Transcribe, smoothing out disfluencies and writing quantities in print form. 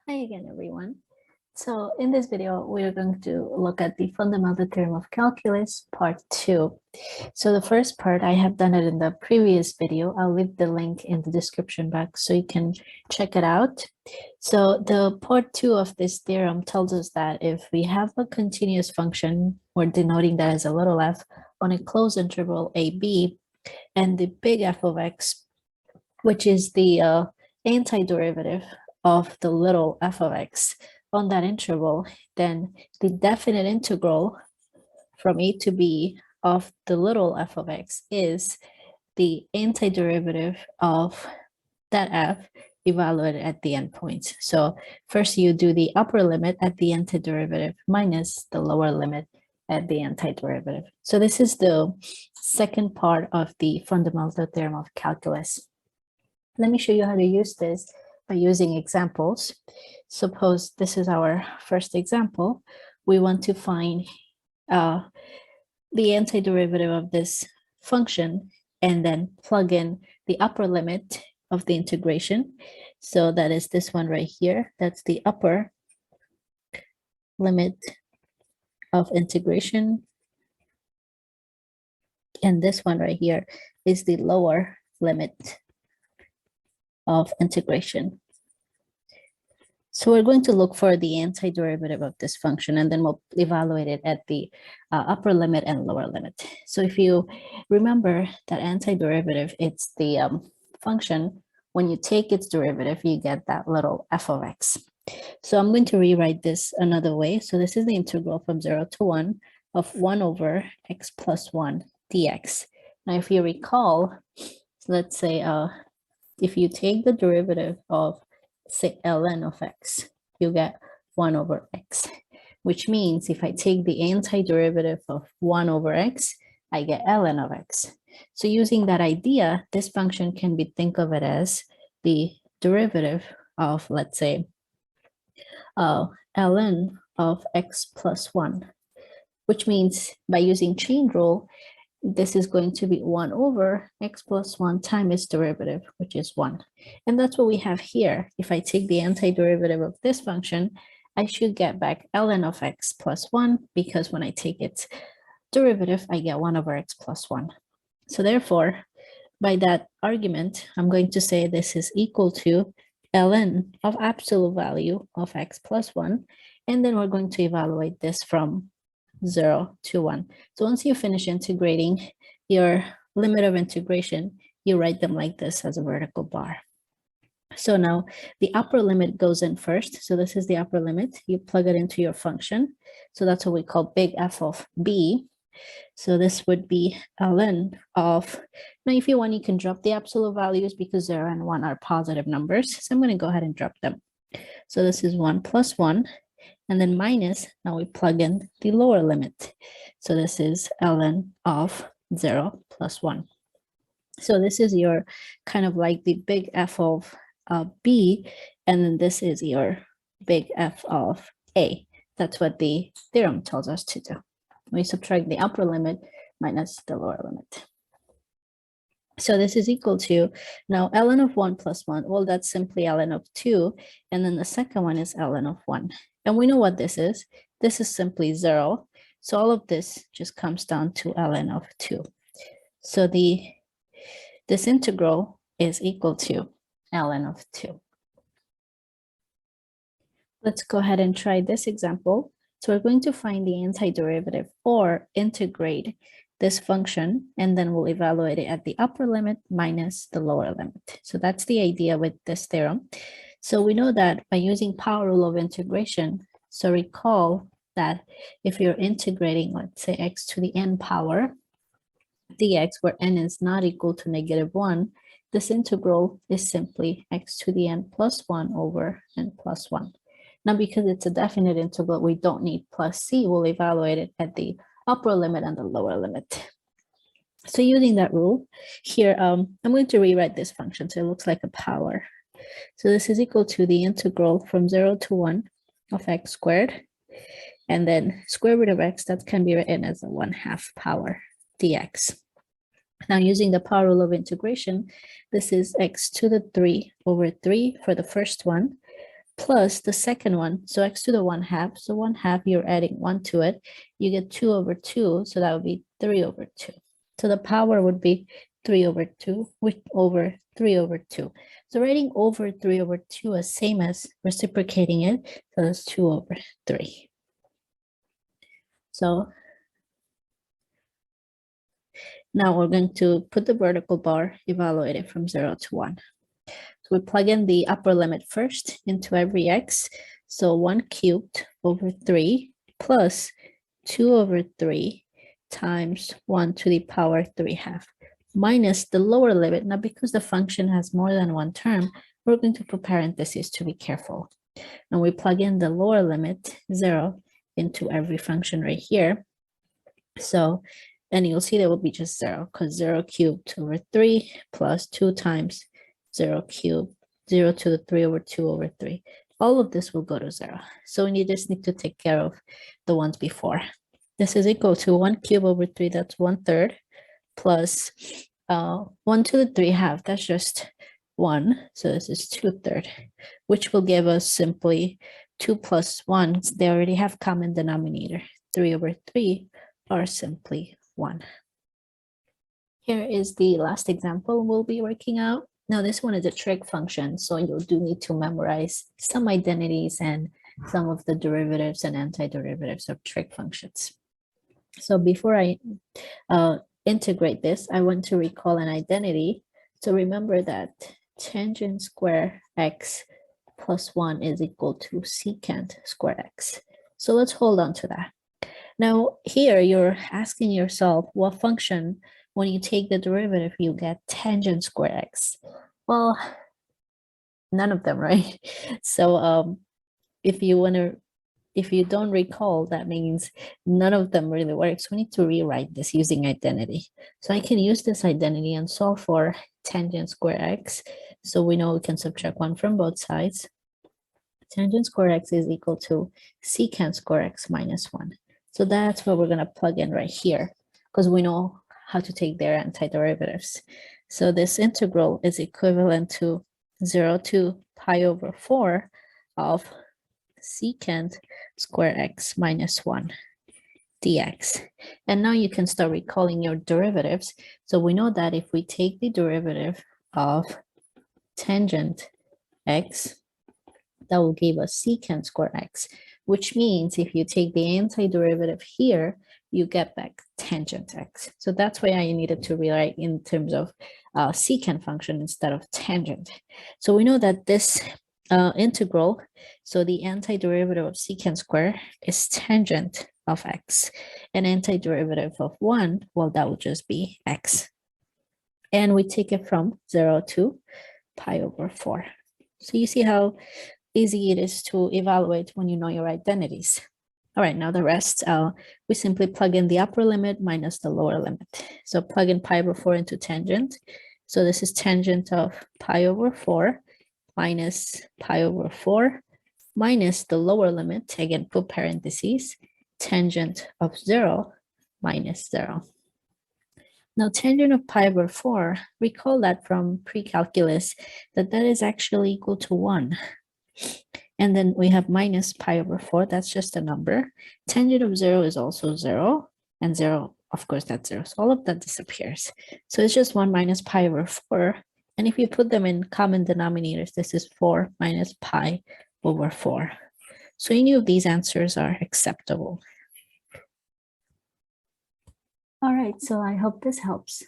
Hi again, everyone. So in this video, we're going to look at the Fundamental Theorem of Calculus, part 2. So the first part, I have done it in the previous video. I'll leave the link in the description box so you can check it out. So the part 2 of this theorem tells us that if we have a continuous function, we're denoting that as a little f on a closed interval ab, and the big f of x, which is the antiderivative of the little f of x on that interval, then the definite integral from a to b of the little f of x is the antiderivative of that f evaluated at the endpoints. So first you do the upper limit at the antiderivative minus the lower limit at the antiderivative. So this is the second part of the Fundamental Theorem of Calculus. Let me show you how to use this by using examples. Suppose this is our first example. We want to find the antiderivative of this function and then plug in the upper limit of the integration. So that is this one right here. That's the upper limit of integration. And this one right here is the lower limit of integration. So we're going to look for the antiderivative of this function, and then we'll evaluate it at the upper limit and lower limit. So if you remember that antiderivative, it's the function. When you take its derivative, you get that little f of x. So I'm going to rewrite this another way. So this is the integral from 0 to 1 of 1 over x plus 1 dx. Now, if you recall, let's say if you take the derivative of, say, ln of x, you get 1 over x, which means if I take the antiderivative of 1 over x, I get ln of x. So using that idea, this function can be think of it as the derivative of, let's say, ln of x plus 1, which means by using chain rule, this is going to be 1 over x plus 1 times its derivative, which is 1. And that's what we have here. If I take the antiderivative of this function, I should get back ln of x plus 1, because when I take its derivative, I get 1 over x plus 1. So therefore, by that argument, I'm going to say this is equal to ln of absolute value of x plus 1. And then we're going to evaluate this from 0 to 1. So once you finish integrating your limit of integration, you write them like this as a vertical bar. So now the upper limit goes in first. So this is the upper limit. You plug it into your function. So that's what we call big F of b. So this would be ln of, now if you want, you can drop the absolute values because 0 and 1 are positive numbers. So I'm going to go ahead and drop them. So this is 1 plus 1. And then minus, now we plug in the lower limit. So this is ln of 0 plus 1. So this is your kind of like the big F of b, and then this is your big F of a. That's what the theorem tells us to do. We subtract the upper limit minus the lower limit. So this is equal to, now ln of 1 plus 1, well, that's simply ln of 2, and then the second one is ln of 1. And we know what this is. This is simply 0. So all of this just comes down to ln of 2. So this integral is equal to ln of 2. Let's go ahead and try this example. So we're going to find the antiderivative or integrate this function, and then we'll evaluate it at the upper limit minus the lower limit. So that's the idea with this theorem. So we know that by using power rule of integration, so recall that if you're integrating, let's say, x to the n power dx, where n is not equal to -1, this integral is simply x to the n plus 1 over n plus 1. Now, because it's a definite integral, we don't need plus c. We'll evaluate it at the upper limit and the lower limit. So using that rule here, I'm going to rewrite this function so it looks like a power. So this is equal to the integral from 0 to 1 of x squared, and then square root of x, that can be written as a 1/2 power dx. Now using the power rule of integration, this is x to the 3 over 3 for the first one, plus the second one, so x to the 1/2. So 1/2, you're adding 1 to it. You get 2 over 2, so that would be 3 over 2. So the power would be 3 over 2, which over 3 over 2. So writing over 3 over 2 is same as reciprocating it, so that's 2 over 3. So now we're going to put the vertical bar, evaluate it from 0 to 1. So we plug in the upper limit first into every x. So 1 cubed over 3 plus 2 over 3 times 1 to the power 3/2 minus the lower limit. Now, because the function has more than one term, we're going to put parentheses to be careful. And we plug in the lower limit, 0, into every function right here. So, and you'll see that will be just 0, because 0 cubed over 3 plus 2 times 0 cubed, 0 to the 3 over 2 over 3. All of this will go to 0. So we just need to take care of the ones before. This is equal to 1 cubed over 3, that's 1/3, plus 1 to the 3/2, that's just 1. So this is 2/3, which will give us simply 2 plus 1. They already have common denominator. 3 over 3 are simply 1. Here is the last example we'll be working out. Now this one is a trig function, so you do need to memorize some identities and some of the derivatives and antiderivatives of trig functions. So before I integrate this, I want to recall an identity. So remember that tangent square x plus 1 is equal to secant square x. So let's hold on to that. Now here you're asking yourself what function, when you take the derivative, you get tangent square x. Well, none of them, right? So if you don't recall, that means none of them really works. We need to rewrite this using identity. So I can use this identity and solve for tangent square x. So we know we can subtract 1 from both sides. Tangent square x is equal to secant square x minus 1. So that's what we're going to plug in right here, because we know how to take their antiderivatives. So this integral is equivalent to 0 to pi over 4 of secant square x minus 1 dx. And now you can start recalling your derivatives. So we know that if we take the derivative of tangent x, that will give us secant square x, which means if you take the antiderivative here, you get back tangent x. So that's why I needed to rewrite in terms of secant function instead of tangent. So we know that this integral, so the antiderivative of secant square is tangent of x, and antiderivative of 1, well, that would just be x. And we take it from 0 to pi over 4. So you see how easy it is to evaluate when you know your identities. All right, now the rest, we simply plug in the upper limit minus the lower limit. So plug in pi over 4 into tangent. So this is tangent of pi over 4 minus pi over 4 minus the lower limit, again, put parentheses, tangent of 0 minus 0. Now, tangent of pi over 4, recall that from pre-calculus, that is actually equal to 1. And then we have minus pi over 4, that's just a number. Tangent of 0 is also 0, and 0, of course, that's 0. So all of that disappears. So it's just 1 minus pi over 4. And if you put them in common denominators, this is 4 minus pi over 4. So any of these answers are acceptable. All right, so I hope this helps.